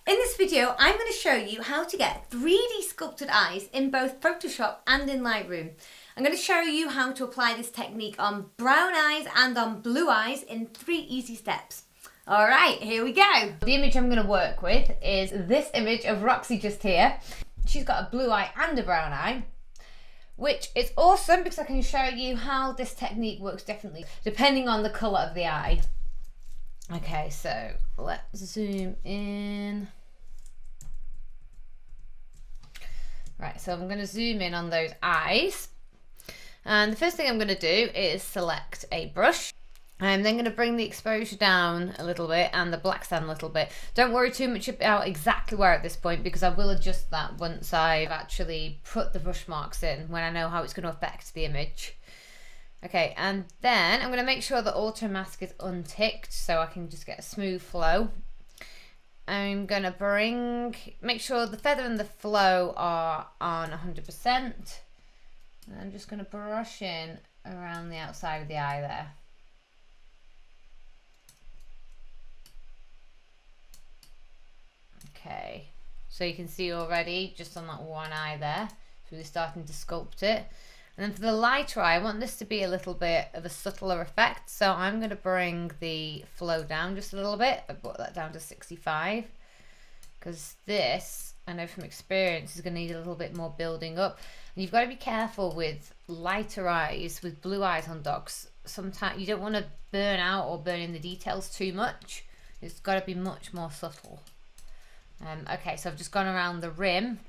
In this video, I'm going to show you how to get 3D sculpted eyes in both Photoshop and in Lightroom. I'm going to show you how to apply this technique on brown eyes and on blue eyes in 3 easy steps. Alright, here we go. The image I'm going to work with is this image of Roxy just here. She's got a blue eye and a brown eye, which is awesome because I can show you how this technique works differently depending on the colour of the eye. Okay, so let's zoom in. Right, so I'm going to zoom in on those eyes. And the first thing I'm going to do is select a brush. I'm then going to bring the exposure down a little bit and the blacks down a little bit. Don't worry too much about exactly where at this point because I will adjust that once I've actually put the brush marks in, when I know how it's going to affect the image. Okay, and then I'm going to make sure the auto mask is unticked so I can just get a smooth flow. I'm going to make sure the feather and the flow are on 100%. And I'm just going to brush in around the outside of the eye there. Okay, so you can see already just on that one eye there, it's really starting to sculpt it. And then for the lighter eye, I want this to be a little bit of a subtler effect, so I'm going to bring the flow down just a little bit. I brought that down to 65 because this, I know from experience, is going to need a little bit more building up. And you've got to be careful with lighter eyes, with blue eyes on dogs. Sometimes you don't want to burn out or burn in the details too much. It's got to be much more subtle. Okay, so I've just gone around the rim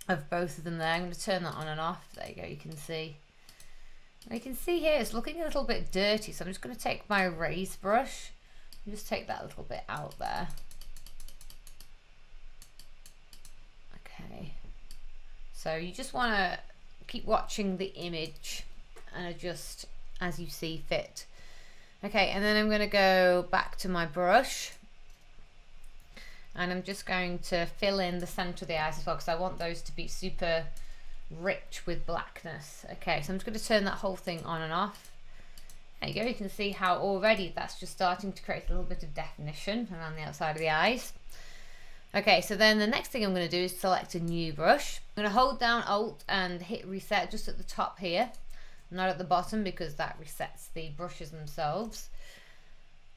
of both of them there. I'm going to turn that on and off. There you go, you can see. You can see here it's looking a little bit dirty, so I'm just going to take my raised brush and just take that little bit out there. Okay, so you just want to keep watching the image and adjust as you see fit. Okay, and then I'm going to go back to my brush. And I'm just going to fill in the centre of the eyes as well because I want those to be super rich with blackness. Okay, so I'm just going to turn that whole thing on and off. There you go, you can see how already that's just starting to create a little bit of definition around the outside of the eyes. Okay, so then the next thing I'm going to do is select a new brush. I'm going to hold down Alt and hit reset just at the top here, not at the bottom because that resets the brushes themselves.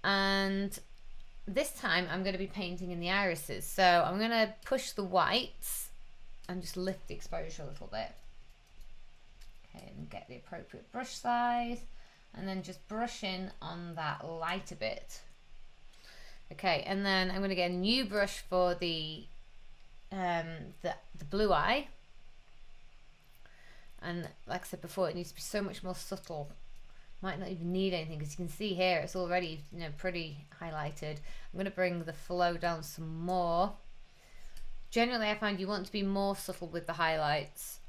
And this time I'm going to be painting in the irises, so I'm going to push the whites and just lift the exposure a little bit. Okay, and get the appropriate brush size and then just brush in on that lighter bit. Okay, and then I'm going to get a new brush for the blue eye, and like I said before, it needs to be so much more subtle. Might not even need anything because you can see here it's already, you know, pretty highlighted. I'm going to bring the flow down some more. Generally I find you want to be more subtle with the highlights.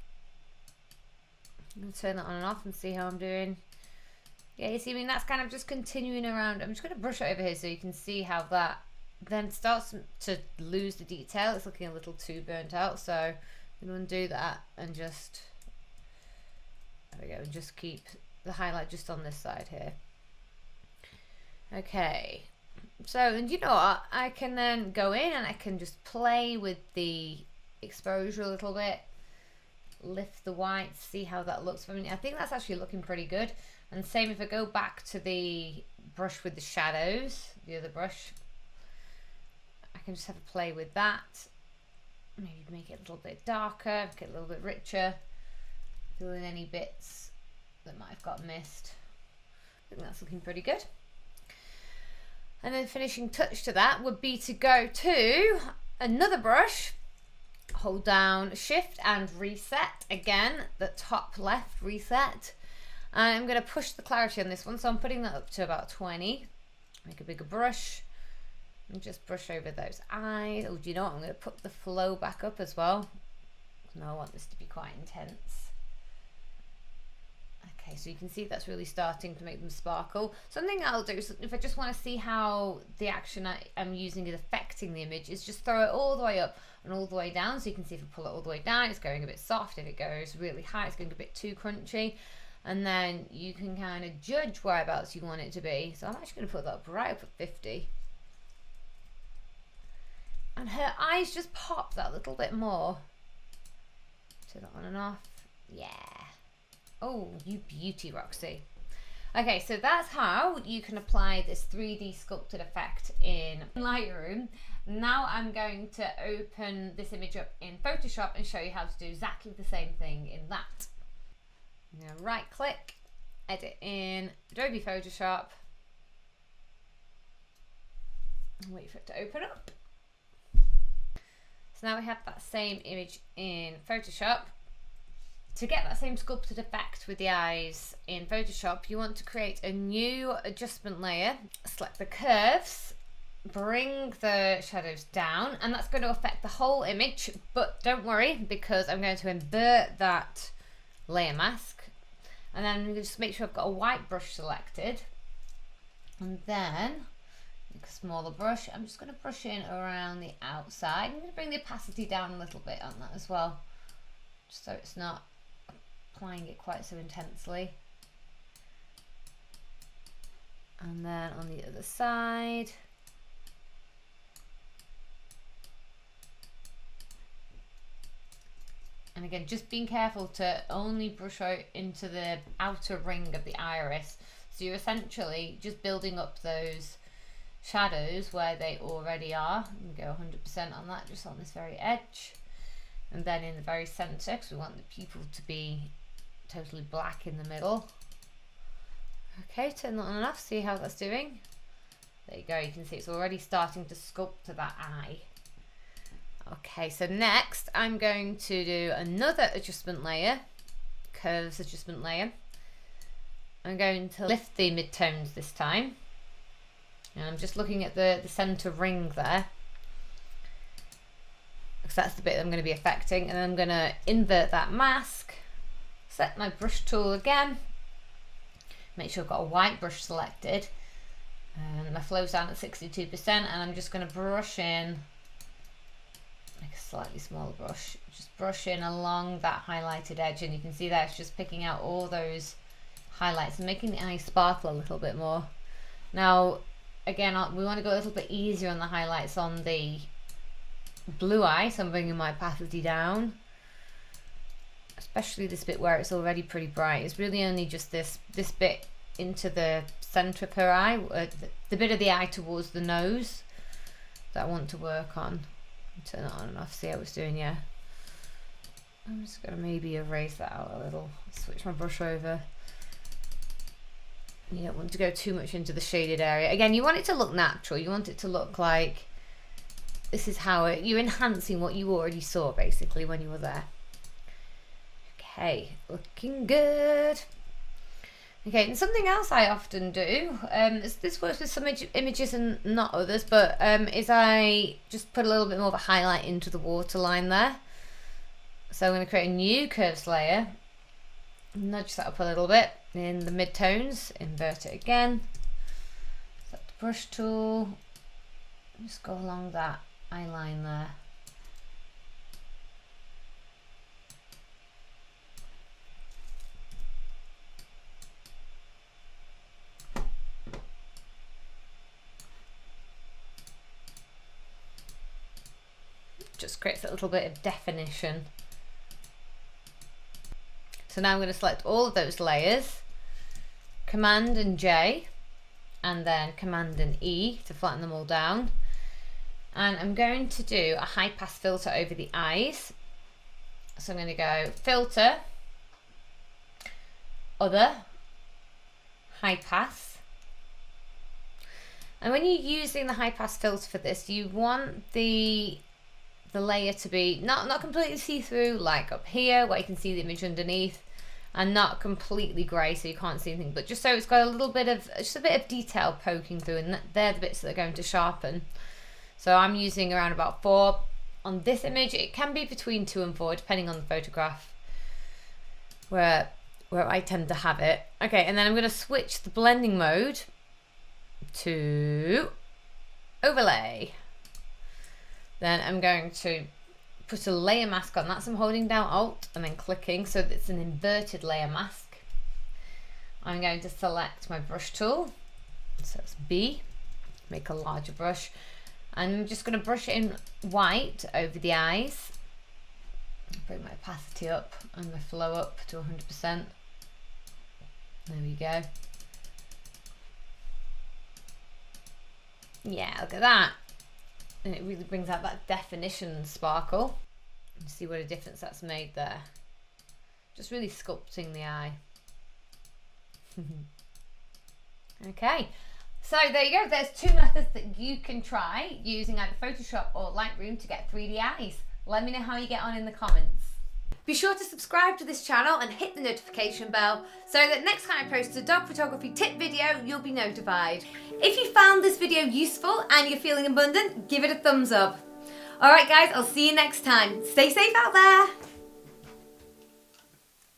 I'm going to turn that on and off and see how I'm doing. Yeah, you see, I mean, that's kind of just continuing around. I'm just going to brush it over here so you can see how that then starts to lose the detail. It's looking a little too burnt out, so I'm going to undo that and just, there we go, and just keep the highlight just on this side here. Okay, so, and you know what, I can then go in and I can just play with the exposure a little bit, lift the whites, see how that looks for me. I think that's actually looking pretty good. And same if I go back to the brush with the shadows, the other brush, I can just have a play with that. Maybe make it a little bit darker, make it a little bit richer, fill in any bits that might have got missed. I think that's looking pretty good. And then finishing touch to that would be to go to another brush, hold down Shift and reset again, the top left reset, and I'm going to push the clarity on this one, so I'm putting that up to about 20. Make a bigger brush and just brush over those eyes. Oh, do you know what, I'm going to put the flow back up as well. No, I want this to be quite intense. Okay, so you can see that's really starting to make them sparkle. Something I'll do is, if I just want to see how the action I'm using is affecting the image, is just throw it all the way up and all the way down. So you can see if I pull it all the way down, it's going a bit soft. If it goes really high, it's going a bit too crunchy. And then you can kind of judge whereabouts you want it to be. So I'm actually going to put that right up at 50. And her eyes just pop that little bit more. Turn that on and off. Yeah. Oh, you beauty, Roxy. Okay, so that's how you can apply this 3D sculpted effect in Lightroom. Now I'm going to open this image up in Photoshop and show you how to do exactly the same thing in that. I'm going to right click, edit in Adobe Photoshop, and wait for it to open up. So now we have that same image in Photoshop. To get that same sculpted effect with the eyes in Photoshop, you want to create a new adjustment layer, select the curves, bring the shadows down, and that's going to affect the whole image, but don't worry because I'm going to invert that layer mask, and then I'm going to just make sure I've got a white brush selected, and then a smaller brush. I'm just going to brush in around the outside. I'm going to bring the opacity down a little bit on that as well, just so it's not applying it quite so intensely. And then on the other side, and again, just being careful to only brush out into the outer ring of the iris, so you're essentially just building up those shadows where they already are. You can go 100% on that, just on this very edge, and then in the very center, because we want the pupil to be totally black in the middle. Okay, turn that on and off, see how that's doing. There you go, you can see it's already starting to sculpt to that eye. Okay, so next I'm going to do another adjustment layer, curves adjustment layer. I'm going to lift the midtones this time, and I'm just looking at the center ring there, because that's the bit that I'm going to be affecting, and then I'm going to invert that mask, set my brush tool again, make sure I've got a white brush selected, and my flow's down at 62%, and I'm just going to brush in, like a slightly smaller brush, just brush in along that highlighted edge, and you can see that it's just picking out all those highlights and making the eye sparkle a little bit more. Now again, we want to go a little bit easier on the highlights on the blue eye, so I'm bringing my opacity down, especially this bit where it's already pretty bright. It's really only just this bit into the center of her eye, the bit of the eye towards the nose, that I want to work on. Turn it on and off, see how it's doing. Yeah, I'm just gonna maybe erase that out a little, switch my brush over. You don't want to go too much into the shaded area. Again, you want it to look natural, you want it to look like this is how you're enhancing what you already saw basically when you were there. Okay, looking good. Okay, and something else I often do, this works with some images and not others, but is I just put a little bit more of a highlight into the waterline there. So I'm going to create a new curves layer, nudge that up a little bit in the mid-tones, invert it again, set the brush tool, just go along that eye line there. Just creates a little bit of definition. So now I'm going to select all of those layers, Command and J, and then Command and E to flatten them all down. And I'm going to do a high pass filter over the eyes. So I'm going to go Filter, Other, High Pass. And when you're using the high pass filter for this, you want the layer to be not completely see-through, like up here where you can see the image underneath, and not completely grey so you can't see anything, but just so it's got a little bit of, just a bit of detail poking through, and they're the bits that are going to sharpen. So I'm using around about 4 on this image. It can be between 2 and 4 depending on the photograph where I tend to have it. Okay, and then I'm going to switch the blending mode to overlay. Then I'm going to put a layer mask on that, so I'm holding down Alt and then clicking so that it's an inverted layer mask. I'm going to select my brush tool, so it's B, make a larger brush. And I'm just going to brush it in white over the eyes. Bring my opacity up and my flow up to 100%. There we go. Yeah, look at that. And it really brings out that definition and sparkle. And see what a difference that's made there. Just really sculpting the eye. Okay, so there you go. There's 2 methods that you can try using either Photoshop or Lightroom to get 3D eyes. Let me know how you get on in the comments. Be sure to subscribe to this channel and hit the notification bell so that next time I post a dog photography tip video, you'll be notified. If you found this video useful and you're feeling abundant, give it a thumbs up. Alright guys, I'll see you next time. Stay safe out there.